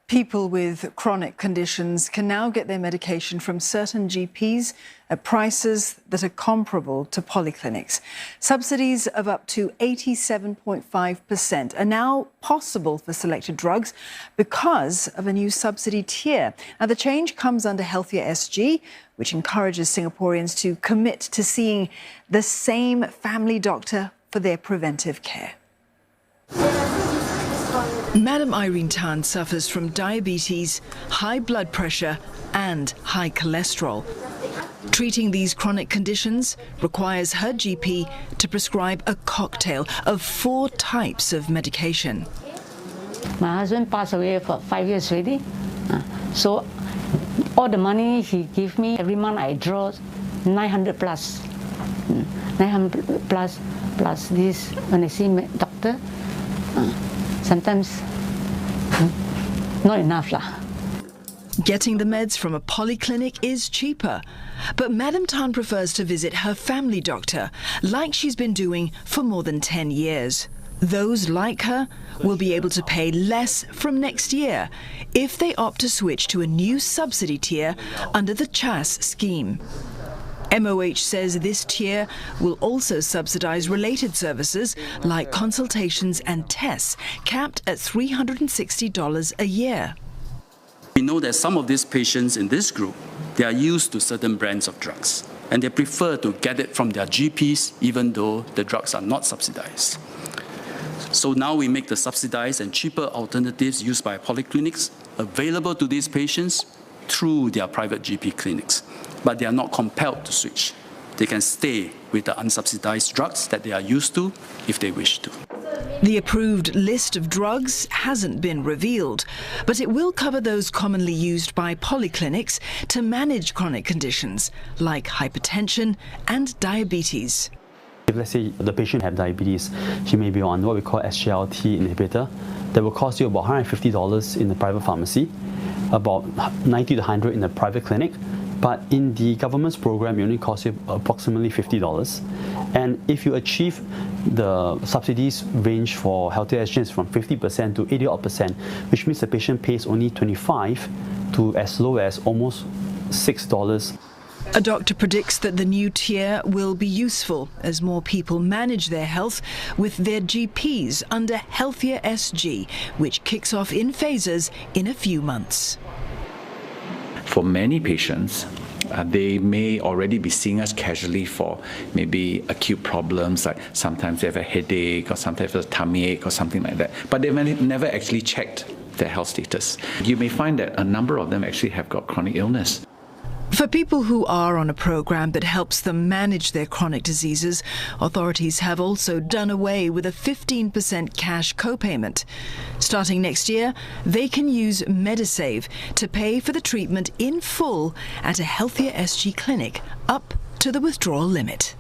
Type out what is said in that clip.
People with chronic conditions can now get their medication from certain GPs at prices that are comparable to polyclinics. Subsidies of up to 87.5% are now possible for selected drugs because of a new subsidy tier. Now, the change comes under Healthier SG, which encourages Singaporeans to commit to seeing the same family doctor for their preventive care. Madam Irene Tan suffers from diabetes, high blood pressure and high cholesterol. Treating these chronic conditions requires her GP to prescribe a cocktail of 4 types of medication. My husband passed away for 5 years already, so all the money he gave me, every month I draw 900 plus. 900 plus this, when I see my doctor, sometimes not enough lah. Getting the meds from a polyclinic is cheaper, but Madam Tan prefers to visit her family doctor, like she's been doing for more than 10 years. Those like her will be able to pay less from next year if they opt to switch to a new subsidy tier under the CHAS scheme. MOH says this tier will also subsidise related services like consultations and tests, capped at $360 a year. We know that some of these patients in this group, they are used to certain brands of drugs, and they prefer to get it from their GPs even though the drugs are not subsidised. So now we make the subsidised and cheaper alternatives used by polyclinics available to these patients through their private GP clinics. But they are not compelled to switch. They can stay with the unsubsidized drugs that they are used to if they wish to. The approved list of drugs hasn't been revealed, but it will cover those commonly used by polyclinics to manage chronic conditions like hypertension and diabetes. If let's say the patient has diabetes, he may be on what we call SGLT inhibitor that will cost you about $150 in the private pharmacy, about $90 to $100 in the private clinic. But in the government's program, it only costs you approximately $50. And if you achieve the subsidies range for Healthier SG from 50% to 80%, which means the patient pays only $25 to as low as almost $6. A doctor predicts that the new tier will be useful as more people manage their health with their GPs under Healthier SG, which kicks off in phases in a few months. For many patients, they may already be seeing us casually for maybe acute problems, like sometimes they have a headache or sometimes a tummy ache or something like that, but they've never actually checked their health status. You may find that a number of them actually have got chronic illness. For people who are on a program that helps them manage their chronic diseases, authorities have also done away with a 15% cash copayment. Starting next year, they can use Medisave to pay for the treatment in full at a Healthier SG clinic up to the withdrawal limit.